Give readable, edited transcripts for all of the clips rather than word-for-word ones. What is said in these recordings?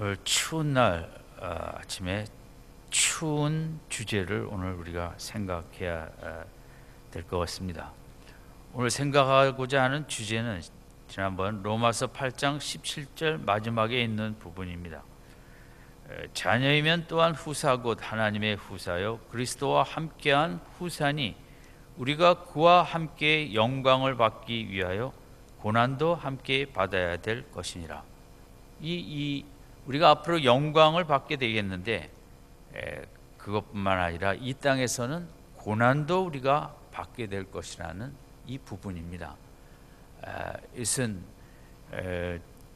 오늘 추운 날 아침에 추운 주제를 오늘 우리가 생각해야 될 것 같습니다. 오늘 생각하고자 하는 주제는 지난번 로마서 8장 17절 마지막에 있는 부분입니다. 자녀이면 또한 후사 곧 하나님의 후사요 그리스도와 함께한 후사니 우리가 그와 함께 영광을 받기 위하여 고난도 함께 받아야 될 것이니라. 우리가 앞으로 영광을 받게 되겠는데 그것뿐만 아니라 이 땅에서는 고난도 우리가 받게 될 것이라는 이 부분입니다. 이것은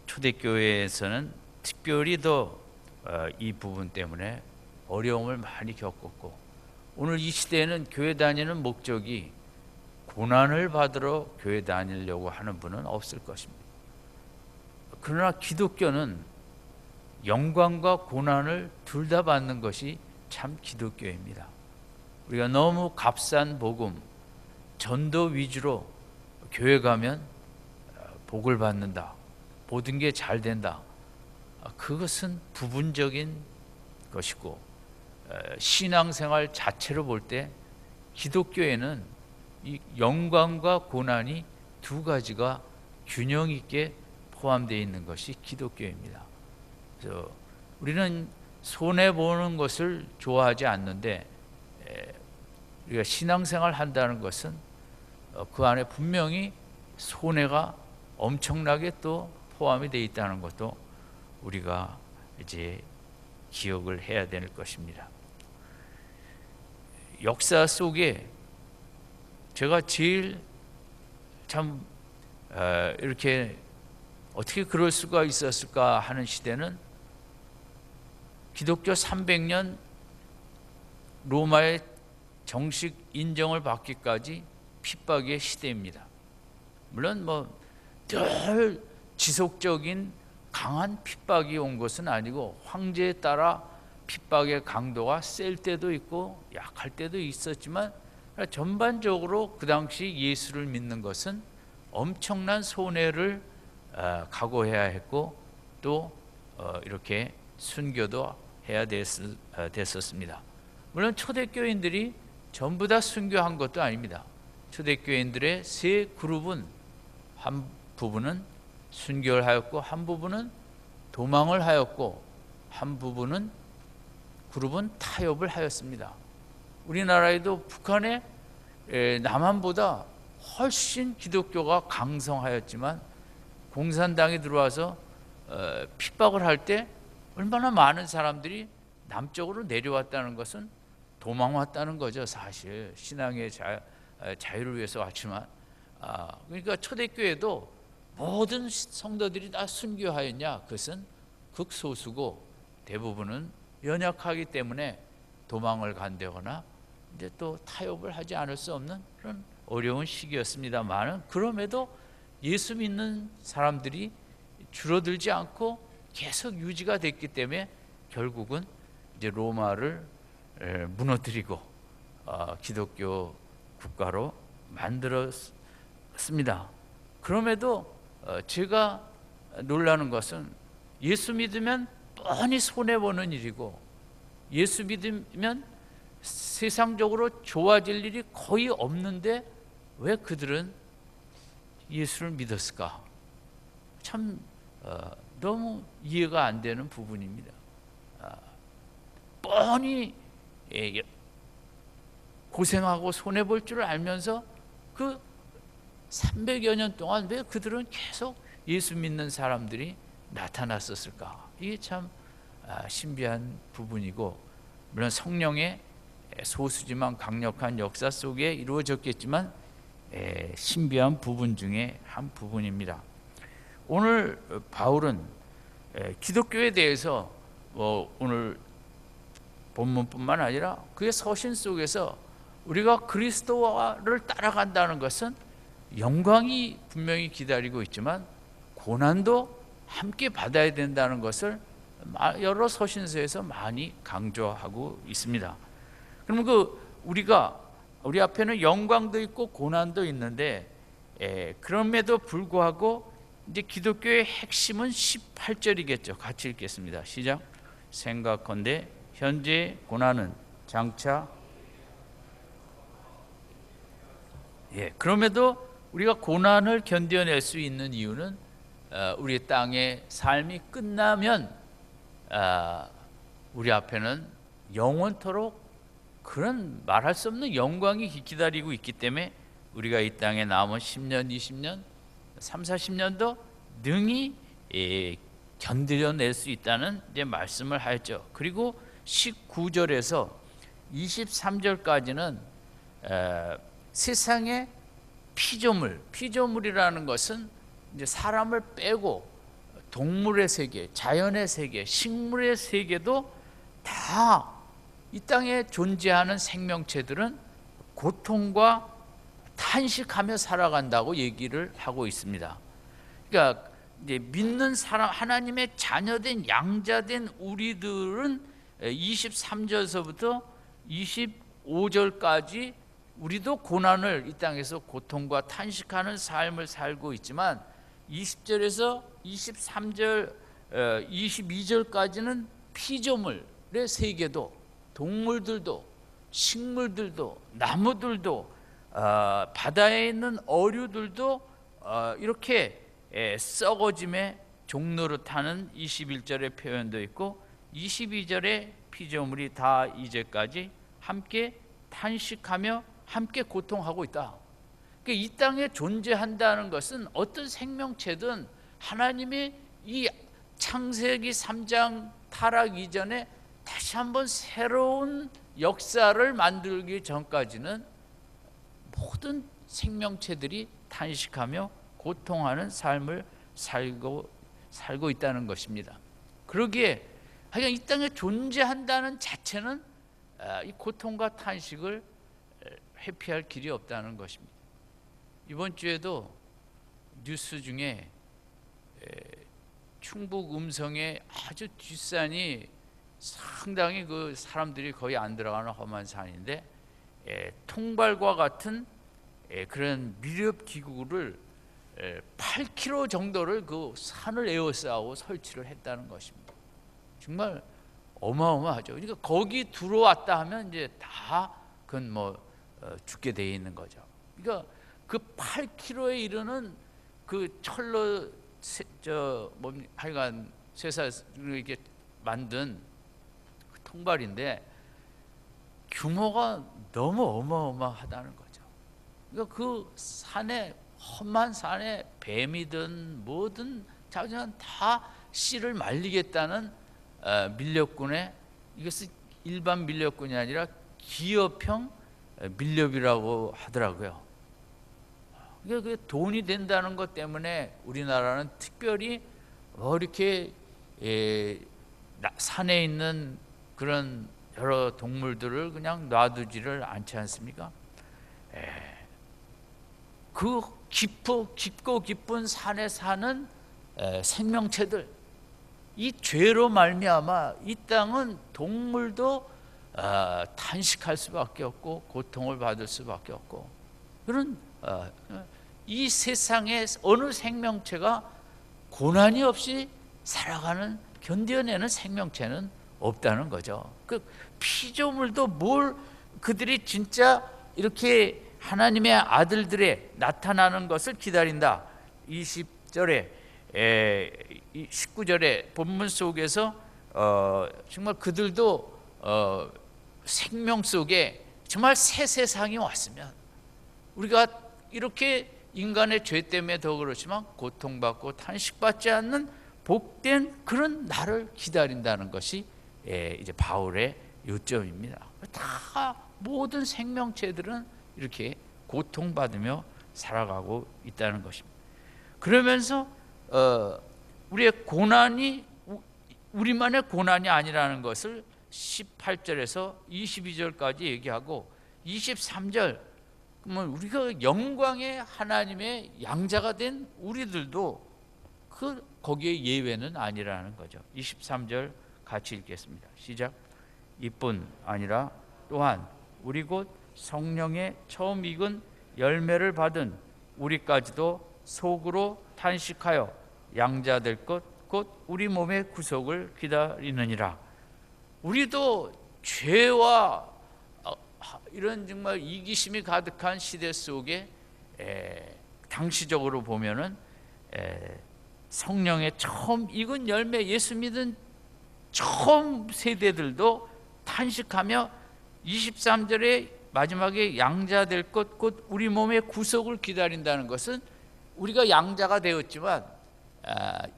초대교회에서는 특별히 더 이 부분 때문에 어려움을 많이 겪었고, 오늘 이 시대에는 교회 다니는 목적이 고난을 받으러 교회 다니려고 하는 분은 없을 것입니다. 그러나 기독교는 영광과 고난을 둘 다 받는 것이 참 기독교입니다. 우리가 너무 값싼 복음, 전도 위주로 교회 가면 복을 받는다, 모든 게 잘 된다, 그것은 부분적인 것이고, 신앙생활 자체로 볼 때 기독교에는 이 영광과 고난이 두 가지가 균형 있게 포함되어 있는 것이 기독교입니다. 그래서 우리는 손해 보는 것을 좋아하지 않는데, 우리가 신앙생활 한다는 것은 그 안에 분명히 손해가 엄청나게 또 포함이 되어 있다는 것도 우리가 이제 기억을 해야 될 것입니다. 역사 속에 제가 제일 참 이렇게 어떻게 그럴 수가 있었을까 하는 시대는 기독교 300년 로마의 정식 인정을 받기까지 핍박의 시대입니다. 물론 늘 지속적인 강한 핍박이 온 것은 아니고, 황제에 따라 핍박의 강도가 셀 때도 있고 약할 때도 있었지만, 전반적으로 그 당시 예수를 믿는 것은 엄청난 손해를 각오해야 했고, 또 이렇게 순교도 해야 됐었습니다. 물론 초대교인들이 전부 다 순교한 것도 아닙니다. 초대교인들의 세 그룹은, 한 부분은 순교를 하였고, 한 부분은 도망을 하였고, 한 부분은 그룹은 타협을 하였습니다. 우리나라에도 북한의 남한보다 훨씬 기독교가 강성하였지만, 공산당이 들어와서 핍박을 할 때 얼마나 많은 사람들이 남쪽으로 내려왔다는 것은 도망왔다는 거죠. 사실 신앙의 자유를 위해서 왔지만, 그러니까 초대교회도 모든 성도들이 다 순교하였냐? 그것은 극소수고, 대부분은 연약하기 때문에 도망을 간다거나 이제 또 타협을 하지 않을 수 없는 그런 어려운 시기였습니다만, 그럼에도 예수 믿는 사람들이 줄어들지 않고 계속 유지가 됐기 때문에 결국은 이제 로마를 무너뜨리고 기독교 국가로 만들었습니다. 그럼에도 제가 놀라는 것은, 예수 믿으면 뻔히 손해보는 일이고, 예수 믿으면 세상적으로 좋아질 일이 거의 없는데 왜 그들은 예수를 믿었을까? 참 너무 이해가 안 되는 부분입니다. 뻔히 고생하고 손해볼 줄 알면서 그 300여 년 동안 왜 그들은 계속 예수 믿는 사람들이 나타났었을까? 이게 참 신비한 부분이고, 물론 성령의 소수지만 강력한 역사 속에 이루어졌겠지만 신비한 부분 중에 한 부분입니다. 오늘 바울은 기독교에 대해서 오늘 본문뿐만 아니라 그의 서신 속에서 우리가 그리스도를 따라간다는 것은 영광이 분명히 기다리고 있지만 고난도 함께 받아야 된다는 것을 여러 서신서에서 많이 강조하고 있습니다. 그러면 우리 앞에는 영광도 있고 고난도 있는데, 그럼에도 불구하고 이제 기독교의 핵심은 18절이겠죠. 같이 읽겠습니다. 시작. 생각컨대 현재 고난은 장차 그럼에도 우리가 고난을 견뎌낼 수 있는 이유는 우리 땅의 삶이 끝나면 우리 앞에는 영원토록 그런 말할 수 없는 영광이 기다리고 있기 때문에 우리가 이 땅에 남은 10년, 20년, 3, 40년도 능히 견뎌낼 수 있다는 이제 말씀을 하였죠. 그리고 19절에서 23절까지는 세상의 피조물이라는 것은 이제 사람을 빼고 동물의 세계, 자연의 세계, 식물의 세계도 다 이 땅에 존재하는 생명체들은 고통과 탄식하며 살아간다고 얘기를 하고 있습니다. 그러니까 이제 믿는 사람, 하나님의 자녀된 양자된 우리들은 23절서부터 25절까지 우리도 고난을 이 땅에서 고통과 탄식하는 삶을 살고 있지만 20절에서 23절, 22절까지는 피조물의 세계도 동물들도 식물들도 나무들도 바다에 있는 어류들도 이렇게 썩어짐의 종노릇하는 21절의 표현도 있고 22절의 피조물이 다 이제까지 함께 탄식하며 함께 고통하고 있다. 그러니까 이 땅에 존재한다는 것은 어떤 생명체든 하나님의 이 창세기 3장 타락 이전에 다시 한번 새로운 역사를 만들기 전까지는 모든 생명체들이 탄식하며 고통하는 삶을 살고 있다는 것입니다. 그러기에 하여간 이 땅에 존재한다는 자체는 이 고통과 탄식을 회피할 길이 없다는 것입니다. 이번 주에도 뉴스 중에 충북 음성의 아주 뒷산이 상당히 그 사람들이 거의 안 들어가는 험한 산인데 통발과 같은 그런 밀렵 기구를 8km 정도를 그 산을 에워싸고 설치를 했다는 것입니다. 정말 어마어마하죠. 그러니까 거기 들어왔다 하면 이제 다 그건 죽게 돼 있는 거죠. 그러니까 그 8km에 이르는 그 철로 하여간 쇠사 이렇게 만든 그 통발인데 규모가 너무 어마어마하다는 거죠. 그러니까 그 산에 험한 산에 뱀이든 뭐든 자주는 다 씨를 말리겠다는 밀렵군의 이것은 일반 밀렵군이 아니라 기업형 밀렵이라고 하더라고요. 그러니까 그게 돈이 된다는 것 때문에 우리나라는 특별히 이렇게 산에 있는 그런 여러 동물들을 그냥 놔두지를 않지 않습니까? 그 깊고 깊은 산에 사는 생명체들, 이 죄로 말미암아 이 땅은 동물도 탄식할 수밖에 없고 고통을 받을 수밖에 없고 그런 이 세상의 어느 생명체가 고난이 없이 살아가는 견뎌내는 생명체는 없다는 거죠. 그 피조물도 뭘 그들이 진짜 이렇게 하나님의 아들들의 나타나는 것을 기다린다. 20절에 19절에 본문 속에서 정말 그들도 생명 속에 정말 새 세상이 왔으면 우리가 이렇게 인간의 죄 때문에 더 그렇지만 고통받고 탄식받지 않는 복된 그런 날을 기다린다는 것이 이제 바울의 요점입니다. 다 모든 생명체들은 이렇게 고통받으며 살아가고 있다는 것입니다. 그러면서 우리의 고난이 우리만의 고난이 아니라는 것을 18절에서 22절까지 얘기하고 23절 그러면 우리가 영광의 하나님의 양자가 된 우리들도 거기에 예외는 아니라는 거죠. 23절 같이 읽겠습니다. 시작. 이뿐 아니라 또한 우리 곧 성령의 처음 익은 열매를 받은 우리까지도 속으로 탄식하여 양자 될 것 곧 우리 몸의 구속을 기다리느니라. 우리도 죄와 이런 정말 이기심이 가득한 시대 속에 당시적으로 보면은 성령의 처음 익은 열매, 예수 믿은 처음 세대들도 탄식하며 23절에 마지막에 양자 될 것 곧 우리 몸의 구속을 기다린다는 것은 우리가 양자가 되었지만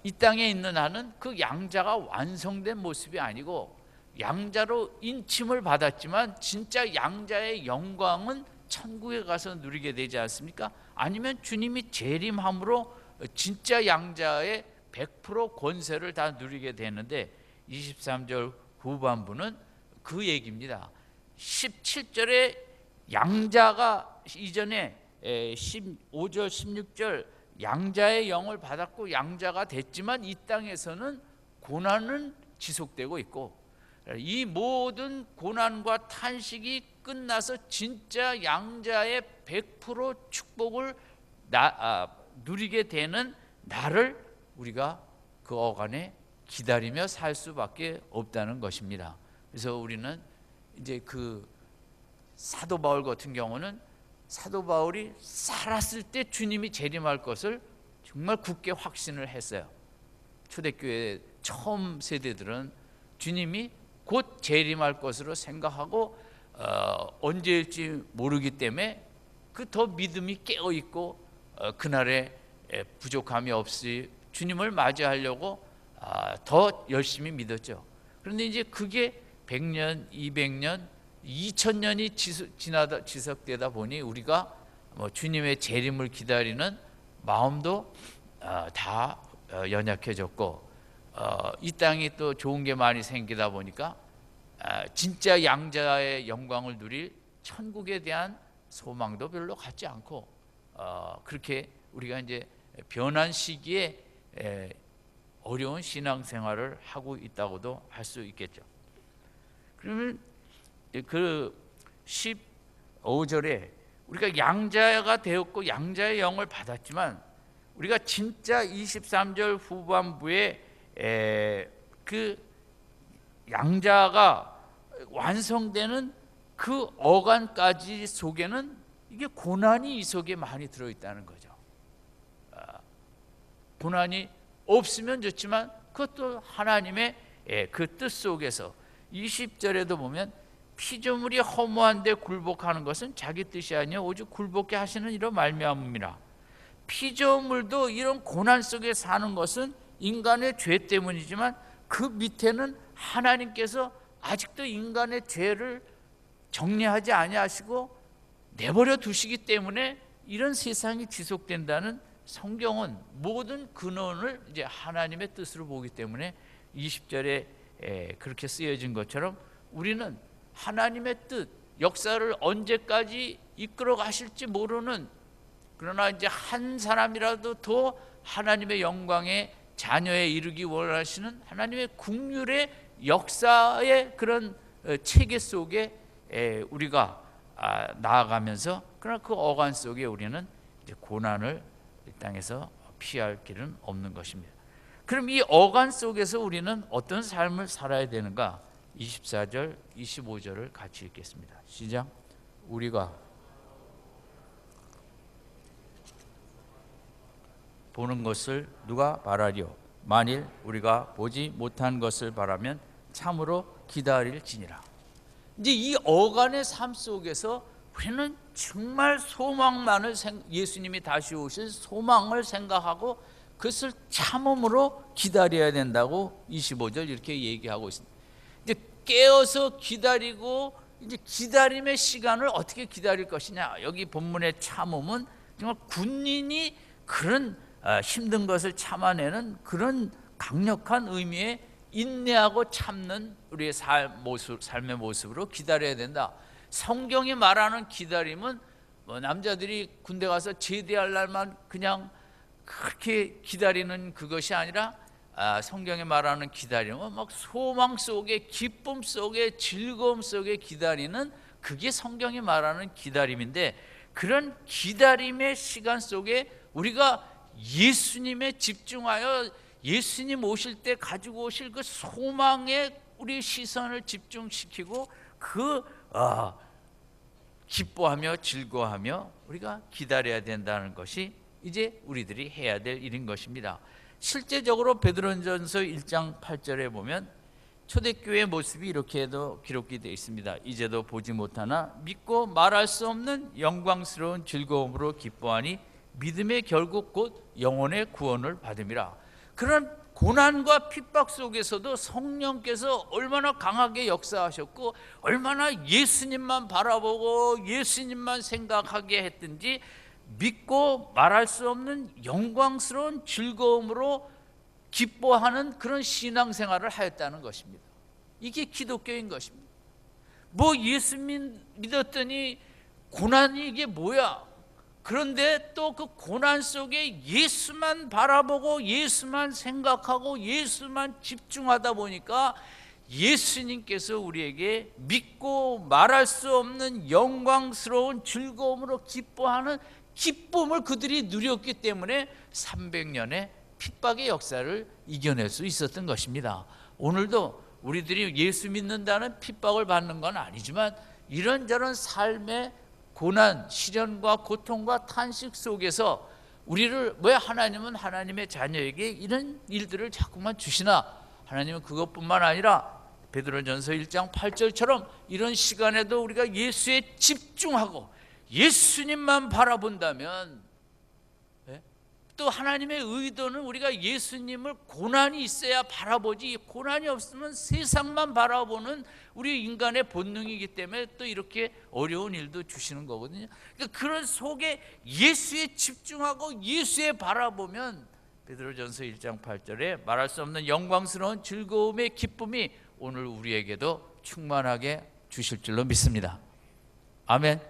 이 땅에 있는 한은 그 양자가 완성된 모습이 아니고 양자로 인침을 받았지만 진짜 양자의 영광은 천국에 가서 누리게 되지 않습니까? 아니면 주님이 재림함으로 진짜 양자의 100% 권세를 다 누리게 되는데 23절 후반부는 그 얘기입니다. 17절에 양자가 이전에 15절 16절 양자의 영을 받았고 양자가 됐지만 이 땅에서는 고난은 지속되고 있고 이 모든 고난과 탄식이 끝나서 진짜 양자의 100% 축복을 누리게 되는 날을 우리가 그 어간에 기다리며 살 수밖에 없다는 것입니다. 그래서 우리는 이제 그 사도 바울 같은 경우는 사도 바울이 살았을 때 주님이 재림할 것을 정말 굳게 확신을 했어요. 초대교회 처음 세대들은 주님이 곧 재림할 것으로 생각하고 언제일지 모르기 때문에 그 더 믿음이 깨어 있고 그날에 부족함이 없이 주님을 맞이하려고 더 열심히 믿었죠. 그런데 이제 그게 100년, 200년, 2000년이 지속되다 보니 우리가 주님의 재림을 기다리는 마음도 다 연약해졌고 이 땅이 또 좋은 게 많이 생기다 보니까 진짜 양자의 영광을 누릴 천국에 대한 소망도 별로 갖지 않고 그렇게 우리가 이제 변한 시기에 어려운 신앙생활을 하고 있다고도 할 수 있겠죠. 그러면 그 15절에 우리가 양자가 되었고 양자의 영을 받았지만 우리가 진짜 23절 후반부에 그 양자가 완성되는 그 어간까지 속에는 이게 고난이 이 속에 많이 들어있다는 거죠. 고난이 없으면 좋지만 그것도 하나님의 그 뜻 속에서 20절에도 보면 피조물이 허무한데 굴복하는 것은 자기 뜻이 아니요 오직 굴복게 하시는 이로 말미암음이라. 피조물도 이런 고난 속에 사는 것은 인간의 죄 때문이지만 그 밑에는 하나님께서 아직도 인간의 죄를 정리하지 아니하시고 내버려 두시기 때문에 이런 세상이 지속된다는 성경은 모든 근원을 이제 하나님의 뜻으로 보기 때문에 20절에 그렇게 쓰여진 것처럼 우리는 하나님의 뜻, 역사를 언제까지 이끌어 가실지 모르는, 그러나 이제 한 사람이라도 더 하나님의 영광의 자녀에 이르기 원하시는 하나님의 국률의 역사의 그런 체계 속에 우리가 나아가면서, 그러나 그 어간 속에 우리는 이제 고난을 이 땅에서 피할 길은 없는 것입니다. 그럼 이 어간 속에서 우리는 어떤 삶을 살아야 되는가? 24절, 25절을 같이 읽겠습니다. 시작. 우리가 보는 것을 누가 바라리요? 만일 우리가 보지 못한 것을 바라면 참으로 기다릴지니라. 이제 이 어간의 삶 속에서 우리는 정말 소망만을, 예수님이 다시 오실 소망을 생각하고 그것을 참음으로 기다려야 된다고 25절 이렇게 얘기하고 있습니다. 이제 깨어서 기다리고, 이제 기다림의 시간을 어떻게 기다릴 것이냐. 여기 본문의 참음은 정말 군인이 그런 힘든 것을 참아내는 그런 강력한 의미의 인내하고 참는 우리의 삶의 모습으로 기다려야 된다. 성경이 말하는 기다림은 남자들이 군대 가서 제대할 날만 그냥 그렇게 기다리는 그것이 아니라 성경이 말하는 기다림은 막 소망 속에, 기쁨 속에, 즐거움 속에 기다리는, 그게 성경이 말하는 기다림인데, 그런 기다림의 시간 속에 우리가 예수님에 집중하여 예수님 오실 때 가지고 오실 그 소망에 우리 시선을 집중시키고 기뻐하며 즐거워하며 우리가 기다려야 된다는 것이 이제 우리들이 해야 될 일인 것입니다. 실제적으로 베드로전서 1장 8절에 보면 초대교회의 모습이 이렇게도 기록이 되어 있습니다. 이제도 보지 못하나 믿고 말할 수 없는 영광스러운 즐거움으로 기뻐하니 믿음의 결국 곧 영혼의 구원을 받음이라. 그런 고난과 핍박 속에서도 성령께서 얼마나 강하게 역사하셨고 얼마나 예수님만 바라보고 예수님만 생각하게 했든지 믿고 말할 수 없는 영광스러운 즐거움으로 기뻐하는 그런 신앙생활을 하였다는 것입니다. 이게 기독교인 것입니다. 뭐 예수 믿었더니 고난이 이게 뭐야? 그런데 또 그 고난 속에 예수만 바라보고 예수만 생각하고 예수만 집중하다 보니까 예수님께서 우리에게 믿고 말할 수 없는 영광스러운 즐거움으로 기뻐하는 기쁨을 그들이 누렸기 때문에 300년의 핍박의 역사를 이겨낼 수 있었던 것입니다. 오늘도 우리들이 예수 믿는다는 핍박을 받는 건 아니지만 이런저런 삶의 고난, 시련과 고통과 탄식 속에서 우리를 왜 하나님은 하나님의 자녀에게 이런 일들을 자꾸만 주시나? 하나님은 그것뿐만 아니라 베드로전서 1장 8절처럼 이런 시간에도 우리가 예수에 집중하고 예수님만 바라본다면 또 하나님의 의도는 우리가 예수님을 고난이 있어야 바라보지 고난이 없으면 세상만 바라보는 우리 인간의 본능이기 때문에 또 이렇게 어려운 일도 주시는 거거든요. 그러니까 그런 속에 예수에 집중하고 예수에 바라보면 베드로전서 1장 8절에 말할 수 없는 영광스러운 즐거움의 기쁨이 오늘 우리에게도 충만하게 주실 줄로 믿습니다. 아멘.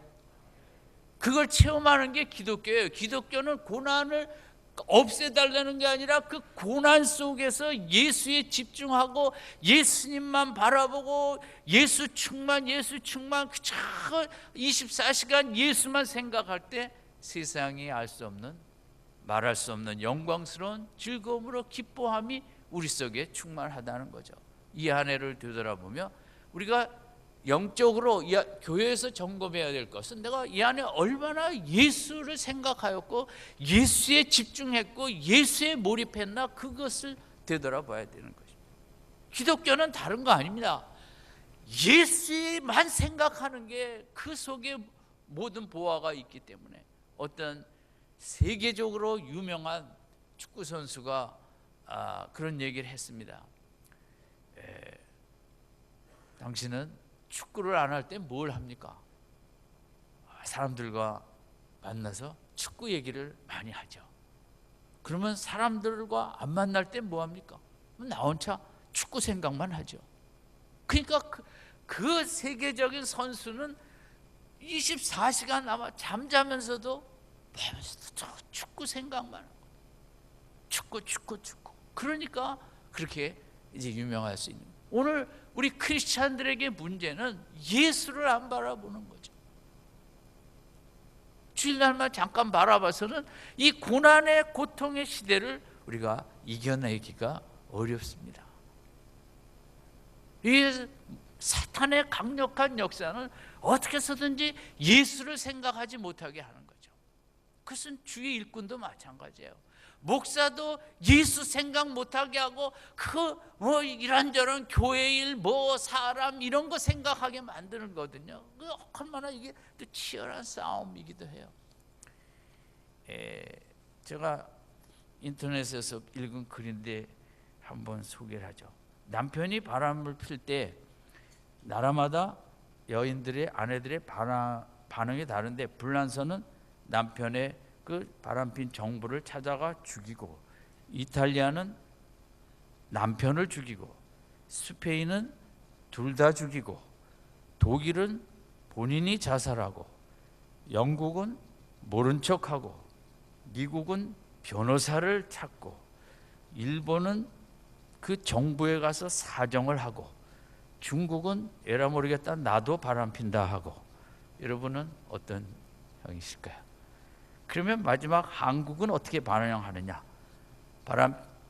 그걸 체험하는 게 기독교예요. 기독교는 고난을 없애달라는 게 아니라 그 고난 속에서 예수에 집중하고 예수님만 바라보고 예수 충만 24시간 예수만 생각할 때 세상이 알 수 없는 말할 수 없는 영광스러운 즐거움으로 기뻐함이 우리 속에 충만하다는 거죠. 이 한 해를 되돌아보며 우리가 영적으로 교회에서 점검해야 될 것은 내가 이 안에 얼마나 예수를 생각하였고 예수에 집중했고 예수에 몰입했나 그것을 되돌아봐야 되는 것입니다. 기독교는 다른 거 아닙니다. 예수만 생각하는 게 그 속에 모든 보화가 있기 때문에 어떤 세계적으로 유명한 축구 선수가 그런 얘기를 했습니다. 당신은 축구를 안 할 때 뭘 합니까? 사람들과 만나서 축구 얘기를 많이 하죠. 그러면 사람들과 안 만날 때 뭐 합니까? 나 혼자 축구 생각만 하죠. 그러니까 그 세계적인 선수는 24시간 아마 잠자면서도 축구 생각만 하고 축구. 그러니까 그렇게 이제 유명할 수 있는 거예요. 오늘 우리 크리스찬들에게 문제는 예수를 안 바라보는 거죠. 주일날만 잠깐 바라봐서는 이 고난의 고통의 시대를 우리가 이겨내기가 어렵습니다. 이 사탄의 강력한 역사는 어떻게 해서든지 예수를 생각하지 못하게 하는 거죠. 그것은 주의 일꾼도 마찬가지예요. 목사도 예수 생각 못하게 하고 뭐 이런저런 교회 일, 뭐 사람 이런 거 생각하게 만드는 거거든요. 얼마나 이게 또 치열한 싸움이기도 해요. 제가 인터넷에서 읽은 글인데 한번 소개를 하죠. 남편이 바람을 필 때 나라마다 여인들의 아내들의 반응이 다른데 불란서는 남편의 그 바람핀 정부를 찾아가 죽이고, 이탈리아는 남편을 죽이고, 스페인은 둘 다 죽이고, 독일은 본인이 자살하고, 영국은 모른 척하고, 미국은 변호사를 찾고, 일본은 그 정부에 가서 사정을 하고, 중국은 에라 모르겠다 나도 바람핀다 하고. 여러분은 어떤 형이실까요? 그러면 마지막 한국은 어떻게 반응하느냐?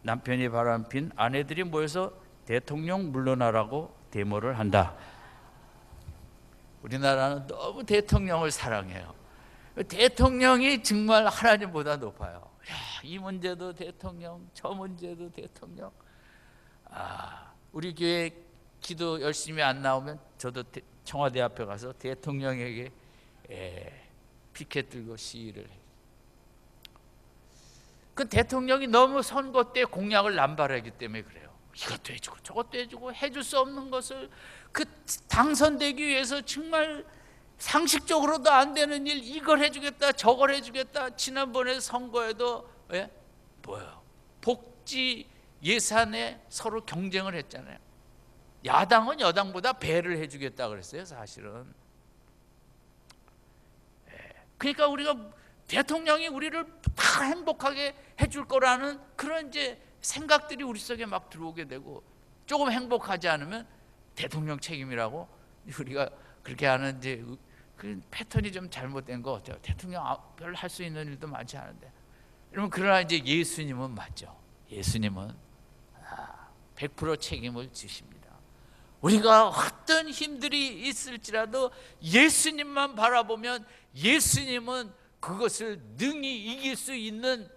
남편이 바람핀 아내들이 모여서 대통령 물러나라고 데모를 한다. 우리나라는 너무 대통령을 사랑해요. 대통령이 정말 하나님보다 높아요. 야, 이 문제도 대통령, 저 문제도 대통령. 우리 교회 기도 열심히 안 나오면 저도 청와대 앞에 가서 대통령에게 피켓 들고 시위를 해요. 그 대통령이 너무 선거 때 공약을 남발하기 때문에 그래요. 이것도 해주고 저것도 해주고 해줄 수 없는 것을 그 당선되기 위해서 정말 상식적으로도 안 되는 일, 이걸 해주겠다 저걸 해주겠다. 지난번에 선거에도 뭐예요? 복지 예산에 서로 경쟁을 했잖아요. 야당은 여당보다 배를 해주겠다 그랬어요, 사실은. 그러니까 우리가 대통령이 우리를 다 행복하게 해줄 거라는 그런 이제 생각들이 우리 속에 막 들어오게 되고, 조금 행복하지 않으면 대통령 책임이라고 우리가 그렇게 하는 이제 그 패턴이 좀 잘못된 거 같아요. 대통령 별로 할 수 있는 일도 많지 않은데. 여러분, 그러나 이제 예수님은 맞죠. 예수님은 100% 책임을 지십니다. 우리가 어떤 힘들이 있을지라도 예수님만 바라보면 예수님은 그것을 능히 이길 수 있는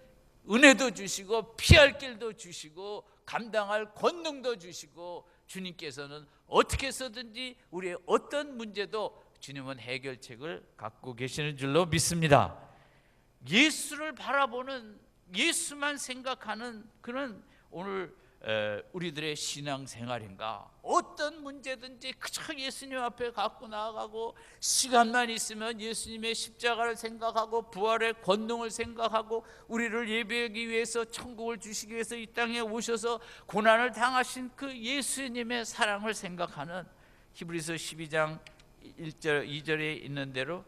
은혜도 주시고 피할 길도 주시고 감당할 권능도 주시고, 주님께서는 어떻게 해서든지 우리의 어떤 문제도 주님은 해결책을 갖고 계시는 줄로 믿습니다. 예수를 바라보는, 예수만 생각하는 그런 오늘 우리들의 신앙생활인가? 어떤 문제든지 그저 예수님 앞에 갖고 나아가고, 시간만 있으면 예수님의 십자가를 생각하고 부활의 권능을 생각하고, 우리를 예배하기 위해서 천국을 주시기 위해서 이 땅에 오셔서 고난을 당하신 그 예수님의 사랑을 생각하는, 히브리서 12장 1절 2절에 있는 대로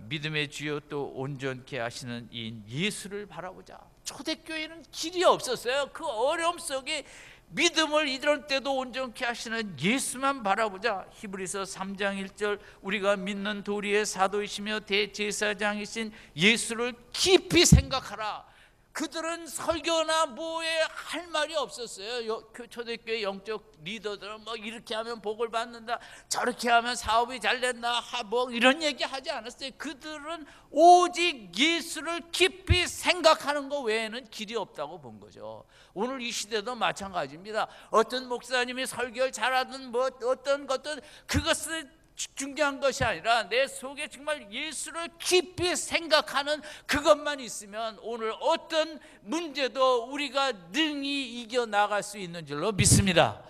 믿음의 주요 또 온전케 하시는 이 예수를 바라보자. 초대교회는 길이 없었어요. 그 어려움 속에 믿음을 이럴 때도 온전케 하시는 예수만 바라보자. 히브리서 3장 1절, 우리가 믿는 도리의 사도이시며 대제사장이신 예수를 깊이 생각하라. 그들은 설교나 뭐에 할 말이 없었어요. 초대교회 영적 리더들은 뭐 이렇게 하면 복을 받는다, 저렇게 하면 사업이 잘 된다, 뭐 이런 얘기 하지 않았어요. 그들은 오직 예수를 깊이 생각하는 것 외에는 길이 없다고 본 거죠. 오늘 이 시대도 마찬가지입니다. 어떤 목사님이 설교를 잘하든 뭐 어떤 것든 그것은 중요한 것이 아니라 내 속에 정말 예수를 깊이 생각하는 그것만 있으면 오늘 어떤 문제도 우리가 능히 이겨나갈 수 있는 줄로 믿습니다.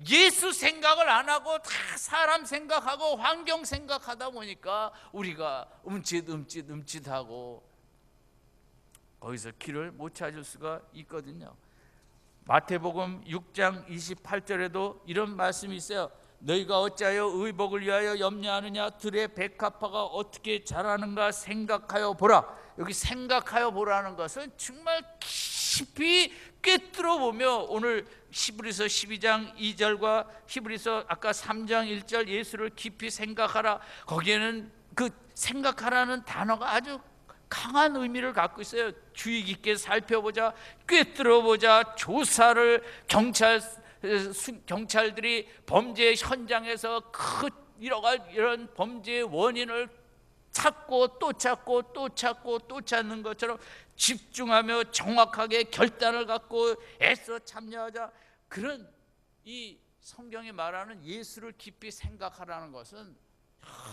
예수 생각을 안 하고 다 사람 생각하고 환경 생각하다 보니까 우리가 움찔움찔하고 거기서 길을 못 찾을 수가 있거든요. 마태복음 6장 28절에도 이런 말씀이 있어요. 너희가 어찌하여 의복을 위하여 염려하느냐? 들의 백합화가 어떻게 자라는가 생각하여 보라. 여기 생각하여 보라는 것은 정말 깊이 꿰뚫어 보며, 오늘 히브리서 12장 2절과 히브리서 아까 3장 1절 예수를 깊이 생각하라, 거기에는 그 생각하라는 단어가 아주 강한 의미를 갖고 있어요. 주의 깊게 살펴보자, 꿰뚫어 보자. 조사를 경찰들이 범죄 현장에서 이런 범죄의 원인을 찾고 또 찾고 또 찾고 또 찾는 것처럼 집중하며 정확하게 결단을 갖고 애써 참여하자. 그런 이 성경이 말하는 예수를 깊이 생각하라는 것은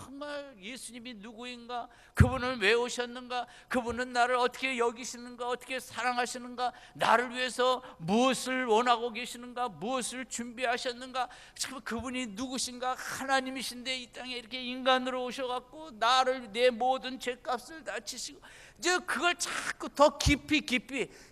정말 예수님이 누구인가, 그분을 왜 오셨는가, 그분은 나를 어떻게 여기시는가, 어떻게 사랑하시는가, 나를 위해서 무엇을 원하고 계시는가, 무엇을 준비하셨는가, 참 그분이 누구신가, 하나님이신데 이 땅에 이렇게 인간으로 오셔갖고 나를, 내 모든 죄값을 다 치시고, 이제 그걸 자꾸 더 깊이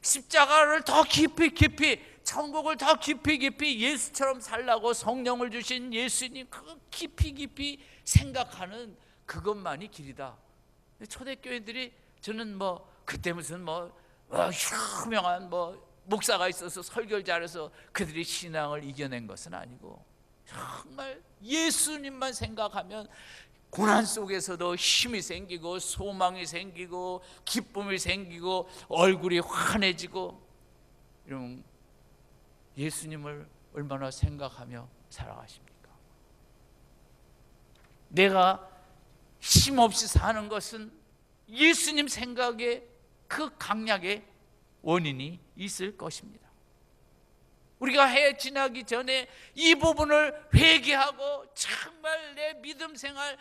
십자가를 더 깊이 천국을 더 깊이 예수처럼 살라고 성령을 주신 예수님, 그거 깊이 생각하는 그것만이 길이다. 초대교회들이, 저는 뭐 그때 무슨 유명한 목사가 있어서 설교를 잘해서 그들이 신앙을 이겨낸 것은 아니고, 정말 예수님만 생각하면 고난 속에서도 힘이 생기고 소망이 생기고 기쁨이 생기고 얼굴이 환해지고, 이런 예수님을 얼마나 생각하며 살아가십니까? 내가 힘없이 사는 것은 예수님 생각에 그 강약의 원인이 있을 것입니다. 우리가 해 지나기 전에 이 부분을 회개하고 정말 내 믿음 생활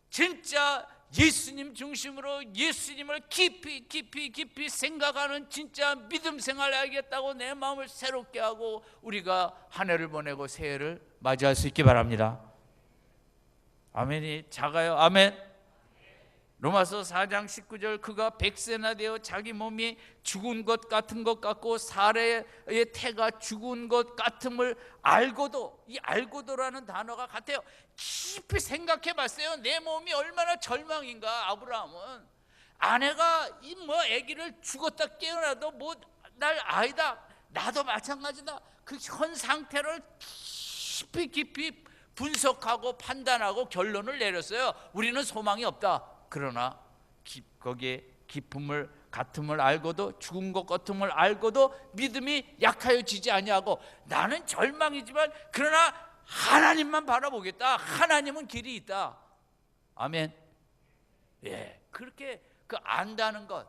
진짜 예수님 중심으로 예수님을 깊이 생각하는 진짜 믿음 생활을 하겠다고 내 마음을 새롭게 하고 우리가 한 해를 보내고 새해를 맞이할 수 있기 바랍니다. 아멘이 작아요. 아멘. 로마서 4장 19절, 그가 100세나 되어 자기 몸이 죽은 것 같은 것 같고 사례의 태가 죽은 것 같음을 알고도, 이 알고도라는 단어가 같아요. 깊이 생각해 봤어요. 내 몸이 얼마나 절망인가. 아브라함은 아내가 이 아기를 죽었다 깨어나도 날 아이다, 나도 마찬가지다, 그 현 상태를 깊이 분석하고 판단하고 결론을 내렸어요. 우리는 소망이 없다. 그러나 거기에 기쁨을 같음을 알고도, 죽은 것 같음을 알고도 믿음이 약하여지지 아니하고, 나는 절망이지만 그러나 하나님만 바라보겠다. 하나님은 길이 있다. 아멘. 예, 그렇게 안다는 것,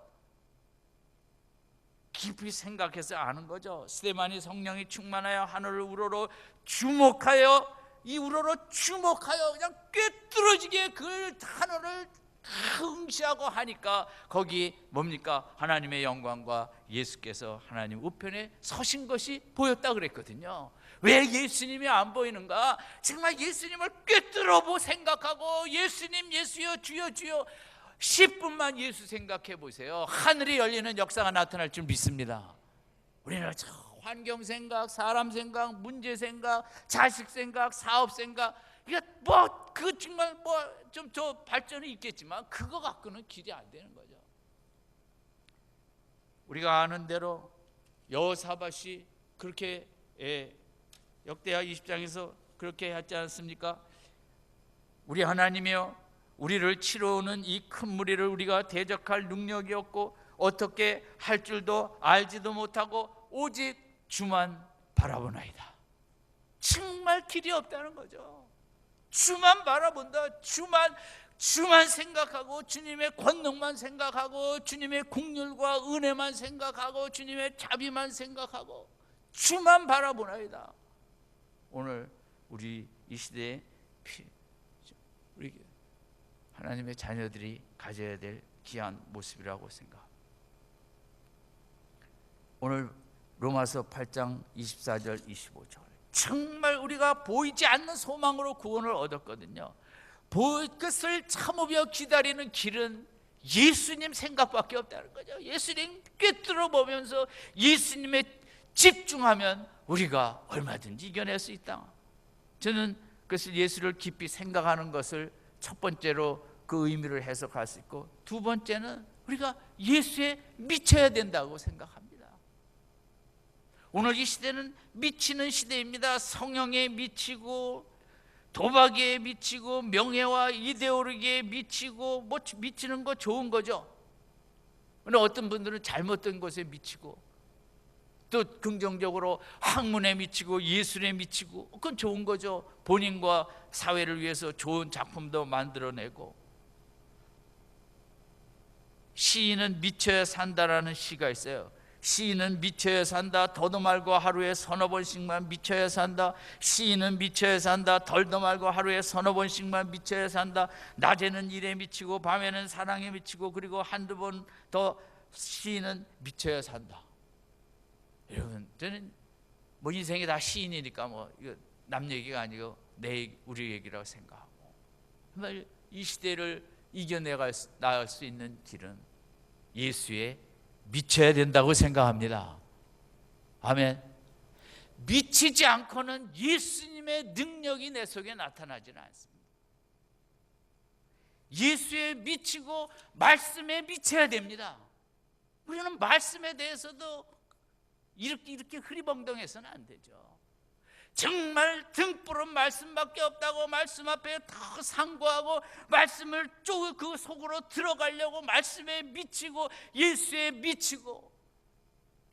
깊이 생각해서 아는 거죠. 스데반이 성령이 충만하여 하늘을 우러러 주목하여, 이 우러러 주목하여 그냥 꿰뚫어지게 그 하늘을 응시하고 하니까 거기 뭡니까? 하나님의 영광과 예수께서 하나님 우편에 서신 것이 보였다 그랬거든요. 왜 예수님이 안 보이는가? 정말 예수님을 꿰뚫어보고 생각하고, 예수님 예수여 주여 주여 10분만 예수 생각해 보세요. 하늘이 열리는 역사가 나타날 줄 믿습니다. 우리는 환경 생각, 사람 생각, 문제 생각, 자식 생각, 사업 생각, 이게 정말 좀 더 발전이 있겠지만 그거 갖고는 길이 안 되는 거죠. 우리가 아는 대로 여호사밧이 그렇게 역대하 20장에서 그렇게 했지 않습니까? 우리 하나님이여, 우리를 치러오는 이 큰 무리를 우리가 대적할 능력이 없고 어떻게 할 줄도 알지도 못하고 오직 주만 바라보나이다. 정말 길이 없다는 거죠. 주만 바라본다. 주만 생각하고, 주님의 권능만 생각하고, 주님의 긍휼과 은혜만 생각하고, 주님의 자비만 생각하고, 주만 바라보나이다. 오늘 우리 이 시대에 우리 하나님의 자녀들이 가져야 될 귀한 모습이라고 생각합니다. 오늘 로마서 8장 24절 25절, 정말 우리가 보이지 않는 소망으로 구원을 얻었거든요. 그것을 참으며 기다리는 길은 예수님 생각밖에 없다는 거죠. 예수님 꿰뚫어 보면서 예수님에 집중하면 우리가 얼마든지 이겨낼 수 있다. 저는 그것을 예수를 깊이 생각하는 것을 첫 번째로 그 의미를 해석할 수 있고, 두 번째는 우리가 예수에 미쳐야 된다고 생각합니다. 오늘 이 시대는 미치는 시대입니다. 성형에 미치고, 도박에 미치고, 명예와 이데올로기에 미치고, 미치는 거 좋은 거죠. 그런데 어떤 분들은 잘못된 것에 미치고, 또 긍정적으로 학문에 미치고 예술에 미치고, 그건 좋은 거죠. 본인과 사회를 위해서 좋은 작품도 만들어내고. 시인은 미쳐야 산다라는 시가 있어요. 시인은 미쳐야 산다. 더도 말고 하루에 서너 번씩만 미쳐야 산다. 시인은 미쳐야 산다. 덜도 말고 하루에 서너 번씩만 미쳐야 산다. 낮에는 일에 미치고 밤에는 사랑에 미치고, 그리고 한두 번 더 시인은 미쳐야 산다. 여러분, 저는 인생이 다 시인이니까 이거 남 얘기가 아니고 우리 얘기라고 생각하고, 정말 이 시대를 이겨내갈 수 있는 길은 예수에 미쳐야 된다고 생각합니다. 아멘. 미치지 않고는 예수님의 능력이 내 속에 나타나지는 않습니다. 예수에 미치고 말씀에 미쳐야 됩니다. 우리는 말씀에 대해서도 이렇게 흐리벙덩해서는 안 되죠. 정말 등불은 말씀밖에 없다고 말씀 앞에 다 상고하고 말씀을 쪼그 그 속으로 들어가려고 말씀에 미치고 예수에 미치고,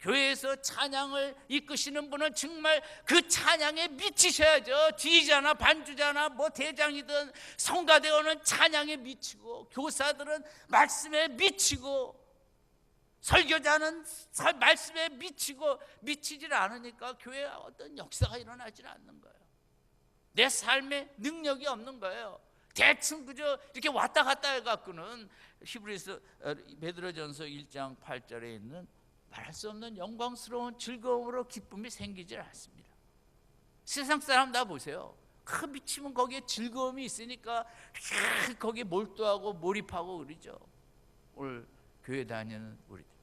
교회에서 찬양을 이끄시는 분은 정말 그 찬양에 미치셔야죠. 지휘자나 반주자나 뭐 대장이든 성가대원은 찬양에 미치고, 교사들은 말씀에 미치고, 설교자는 말씀에 미치고, 미치질 않으니까 교회에 어떤 역사가 일어나질 않는 거예요. 내 삶에 능력이 없는 거예요. 대충 그저 이렇게 왔다 갔다 해갖고는 히브리서 베드로전서 1장 8절에 있는 말할 수 없는 영광스러운 즐거움으로 기쁨이 생기질 않습니다. 세상 사람 다 보세요. 그 미치면 거기에 즐거움이 있으니까 거기에 몰두하고 몰입하고 그러죠. 오늘 교회 다니는 우리들,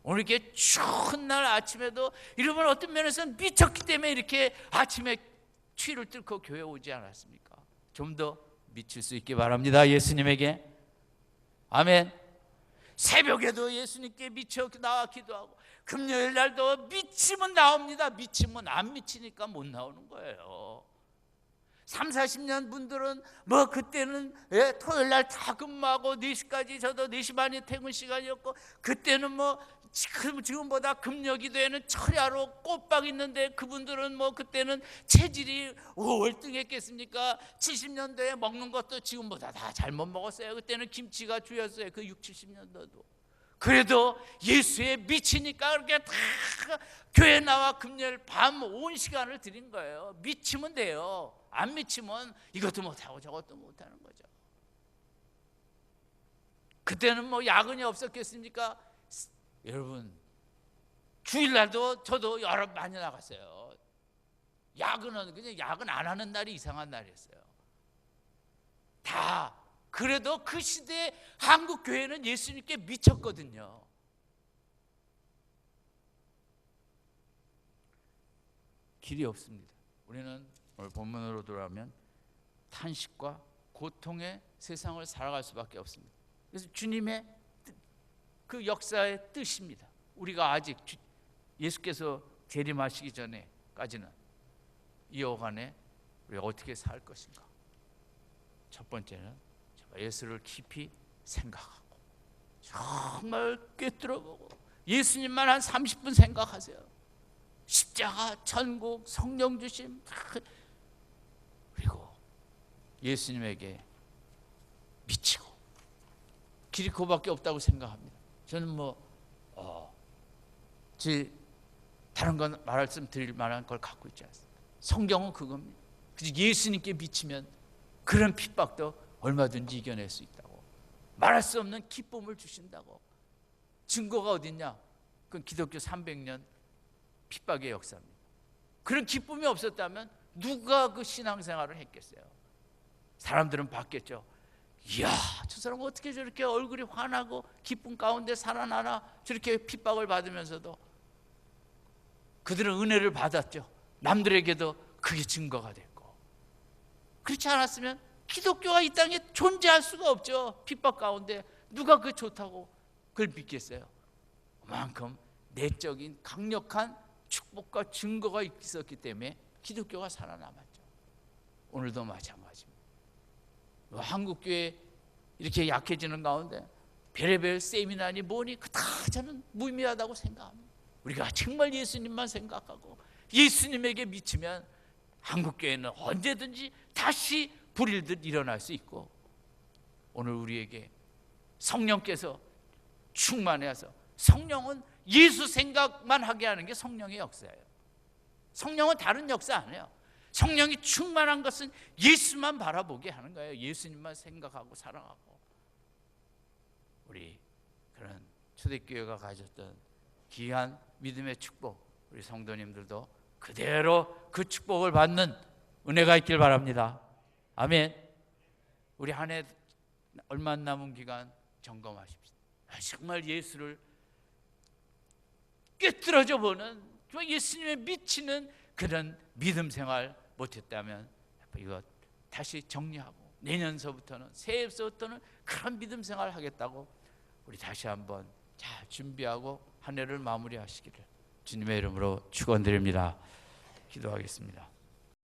오늘 이렇게 추운 날 아침에도 여러분 어떤 면에서는 미쳤기 때문에 이렇게 아침에 추위를 뚫고 교회 오지 않았습니까? 좀 더 미칠 수 있기 바랍니다. 예수님에게. 아멘. 새벽에도 예수님께 미쳐 나와 기도하고, 금요일 날도 미치면 나옵니다. 미치면 안 미치니까 못 나오는 거예요. 3, 40년 분들은 뭐 그때는 토요일 날 다 근무하고 4시까지, 저도 4시 반이 퇴근 시간이었고, 그때는 뭐 지금보다 금요기도에는 철야로 꽃박 있는데, 그분들은 뭐 그때는 체질이 월등했겠습니까? 70년도에 먹는 것도 지금보다 다 잘못 먹었어요. 그때는 김치가 주였어요. 그 6, 70년도도. 그래도 예수에 미치니까 그렇게 다 교회 나와 금요일 밤 온 시간을 드린 거예요. 미치면 돼요. 안 미치면 이것도 못하고 저것도 못하는 거죠. 그때는 뭐 야근이 없었겠습니까? 여러분, 주일날도 저도 여러 많이 나갔어요. 야근은 그냥 야근 안 하는 날이 이상한 날이었어요. 다. 그래도 그 시대에 한국 교회는 예수님께 미쳤거든요. 길이 없습니다. 우리는 오늘 본문으로 돌아오면 탄식과 고통의 세상을 살아갈 수밖에 없습니다. 그래서 주님의 그 역사의 뜻입니다. 우리가 아직 예수께서 재림하시기 전에까지는 이 여간에 우리가 어떻게 살 것인가. 첫 번째는 예수를 깊이 생각하고, 정말 꿰뚫어보고, 예수님만 한 30분 생각하세요. 십자가, 천국, 성령 주심, 그리고 예수님에게 미치고. 길이 그거밖에 없다고 생각합니다. 저는 다른 건 말씀 드릴 만한 걸 갖고 있지 않습니다. 성경은 그겁니다. 그래서 예수님께 미치면 그런 핍박도 얼마든지 이겨낼 수 있다고, 말할 수 없는 기쁨을 주신다고. 증거가 어딨냐? 그건 기독교 300년 핍박의 역사입니다. 그런 기쁨이 없었다면 누가 그 신앙생활을 했겠어요? 사람들은 봤겠죠. 이야, 저 사람은 어떻게 저렇게 얼굴이 환하고 기쁨 가운데 살아나나, 저렇게 핍박을 받으면서도. 그들은 은혜를 받았죠. 남들에게도 그게 증거가 됐고. 그렇지 않았으면 기독교가 이 땅에 존재할 수가 없죠. 핍박 가운데 누가 그 좋다고 그걸 믿겠어요? 그만큼 내적인 강력한 축복과 증거가 있었기 때문에 기독교가 살아남았죠. 오늘도 마찬가지입니다. 한국교회 이렇게 약해지는 가운데 별의별 세미나니 뭐니 그 다 저는 무의미하다고 생각합니다. 우리가 정말 예수님만 생각하고 예수님에게 미치면 한국교회는 언제든지 다시 불일듯 일어날 수 있고, 오늘 우리에게 성령께서 충만해서, 성령은 예수 생각만 하게 하는 게 성령의 역사예요. 성령은 다른 역사 안 해요. 성령이 충만한 것은 예수만 바라보게 하는 거예요. 예수님만 생각하고 사랑하고. 우리 그런 초대교회가 가졌던 귀한 믿음의 축복, 우리 성도님들도 그대로 그 축복을 받는 은혜가 있길 바랍니다. 아멘. 우리 한 해 얼마 남은 기간 점검하십시오. 정말 예수를 꿰뚫어져 보는, 예수님에 미치는 그런 믿음 생활 못했다면 이거 다시 정리하고, 내년서부터는, 새해부터는 그런 믿음 생활 하겠다고 우리 다시 한번 잘 준비하고 한 해를 마무리하시기를 주님의 이름으로 축원드립니다. 기도하겠습니다.